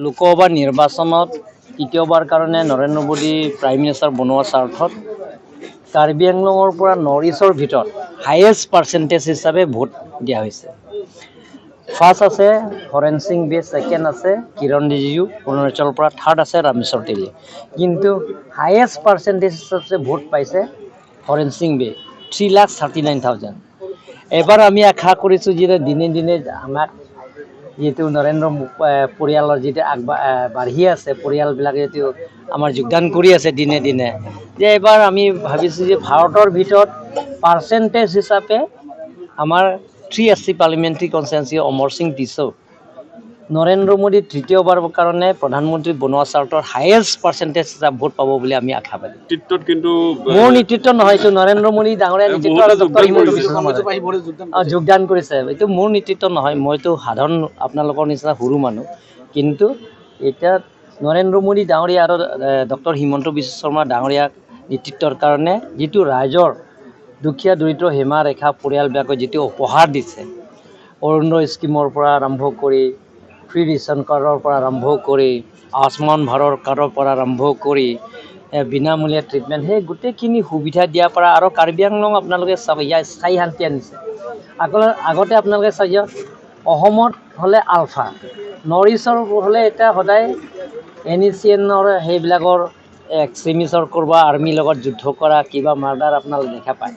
লোকসভা নিৰ্বাচনত তৃতীয়বাৰ কাৰণে Narendra Modi prime minister বনোৱাৰ স্বাৰ্থত কাৰ্বি আংলঙৰ পৰা নৰ্থ ইষ্টৰ ভিতৰত হাইয়েষ্ট পাৰ্চেণ্টেজ হিচাপে ভোট দিয়া হৈছে। ফাৰ্ষ্ট আছে হৰেণ সিং বে, ছেকেণ্ড আছে কিৰণ ৰিজিজু অৰুণাচলৰ পৰা, থাৰ্ড আছে ৰামেশ্বৰ তেলী। কিন্তু হাইয়েষ্ট পাৰ্চেণ্টেজ হিচাপে ভোট পাইছে হৰেণ সিং বে, 3,39,000। এবাৰ আমি আশা কৰিছোঁ যে দিনে দিনে আমাক যিটো নৰেন্দ্ৰ পৰিয়ালৰ যিটো বাঢ়ি আছে, পৰিয়ালবিলাকে যিটো আমাৰ যোগদান কৰি আছে দিনে দিনে, যে এবাৰ আমি ভাবিছোঁ যে ভাৰতৰ ভিতৰত পাৰ্চেণ্টেজ হিচাপে আমাৰ 380 পাৰ্লিমেণ্টাৰী কনষ্টিটুৱেঞ্চি অমৰ সিং টিছৌ নৰেন্দ্ৰ মোদী তৃতীয়বাৰৰ কাৰণে প্ৰধানমন্ত্ৰী বনোৱা স্বাৰ্থত হাইয়েষ্ট পাৰ্চেণ্টেজ হিচাপে ভোট পাব বুলি আমি আশা পালোঁ। কিন্তু মোৰ নেতৃত্ব নহয়, এইটো নৰেন্দ্ৰ মোদী ডাঙৰীয়া নেতৃত্ব আৰু ডক্টৰ হিমন্ত বিশ্ব শৰ্মাই যোগদান কৰিছে। এইটো মোৰ নেতৃত্ব নহয়, মইতো সাধাৰণ আপোনালোকৰ নিচিনা সৰু মানুহ। কিন্তু এতিয়া নৰেন্দ্ৰ মোদী ডাঙৰীয়া আৰু ডক্টৰ হিমন্ত বিশ্ব শৰ্মা ডাঙৰীয়াক নেতৃত্বৰ কাৰণে যিটো ৰাইজৰ দুখীয়া দৰিদ্ৰ সীমা ৰেখা পৰিয়ালবিলাকক যিটো উপহাৰ দিছে, অৰুণোদয় স্কীমৰ পৰা আৰম্ভ কৰি, ফ্ৰী ৰেচন কাৰ্ডৰ পৰা আৰম্ভ কৰি, আয়ুষ্মান ভাৰত কাৰ্ডৰ পৰা আৰম্ভ কৰি, বিনামূলীয়া ট্ৰিটমেণ্ট, সেই গোটেইখিনি সুবিধা দিয়াৰ পৰা আৰু কাৰ্বি আংলং আপোনালোকে চাব, ইয়াৰ স্থায়ী শান্তি আনিছে। আগতে আপোনালোকে চাই অসমত হ'লে আলফা, নৰ্থ ইষ্টৰ হ'লে এতিয়া সদায় NACNৰ সেইবিলাকৰ এক্সট্ৰিমিষ্টৰ কৰবা আৰ্মিৰ লগত যুদ্ধ কৰা কিবা মাৰ্ডাৰ আপোনালোকে দেখা পায়।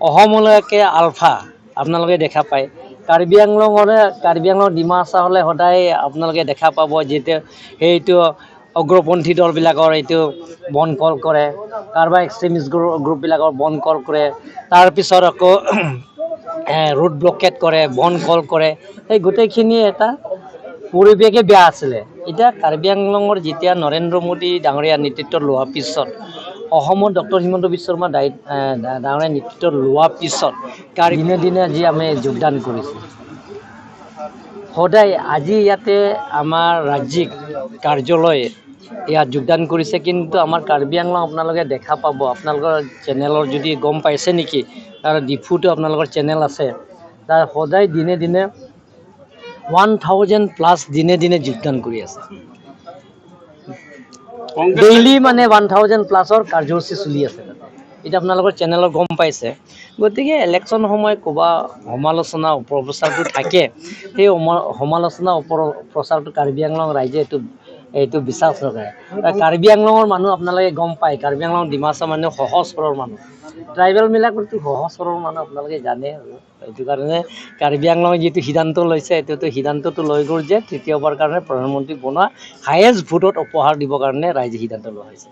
অসমলৈকে আলফা আপোনালোকে দেখা পায়। কাৰ্বি আংলং ডিমাচা হ'লে সদায় আপোনালোকে দেখা পাব যেতিয়া সেইটো অগ্ৰপন্থী দলবিলাকৰ এইটো বন কল কৰে, কাৰোবাৰ এক্সট্ৰিমিষ্ট গ্ৰুপবিলাকৰ বন কল কৰে, তাৰপিছত আকৌ ৰোড ব্লকেট কৰে, বন কল কৰে, সেই গোটেইখিনি এটা পৰিৱেশে বেয়া আছিলে। এতিয়া কাৰ্বি আংলঙৰ যেতিয়া নৰেন্দ্ৰ মোদী ডাঙৰীয়া নেতৃত্ব লোৱাৰ পিছত, অসমত ডক্টৰ হিমন্ত বিশ্ব শৰ্মা ডাঙৰীয়া নেতৃত্ব লোৱাৰ পিছত দিনে দিনে আজি আমি যোগদান কৰিছোঁ। সদায় আজি ইয়াতে আমাৰ ৰাজ্যিক কাৰ্যালয় ইয়াত যোগদান কৰিছে। কিন্তু আমাৰ কাৰ্বি আংলং আপোনালোকে দেখা পাব, আপোনালোকৰ চেনেলৰ যদি গম পাইছে নেকি, তাৰ ডিফুটো আপোনালোকৰ চেনেল আছে, তাৰ সদায় দিনে দিনে 1,000+ দিনে দিনে যোগদান কৰি আছে। ডেইলি মানে 1,000+ৰ কাৰ্যসূচী চলি আছে তাতে। এতিয়া আপোনালোকৰ চেনেলত গম পাইছে। গতিকে ইলেকশ্যন সময় ক'বা সমালোচনা অপপ্ৰচাৰটো থাকে, সেই সমালোচনা অপপ্ৰচাৰটো কাৰ্বি আংলং ৰাইজে এইটো বিশ্বাস নকৰে। কাৰ্বি আংলঙৰ মানুহ আপোনালোকে গম পায়, কাৰ্বি আংলং ডিমাচা মানুহ সহজ সৰল মানুহ, ট্ৰাইবেলবিলাকতো সহজ সৰল মানুহ আপোনালোকে জানে। আৰু সেইটো কাৰণে কাৰ্বি আংলঙে যিটো সিদ্ধান্ত লৈছে, সিদ্ধান্তটো লৈ গ'ল যে তৃতীয়বাৰ কাৰণে প্ৰধানমন্ত্ৰী বনোৱা হাইয়েষ্ট ভোটত উপহাৰ দিবৰ কাৰণে ৰাইজে সিদ্ধান্ত লোৱা হৈছে।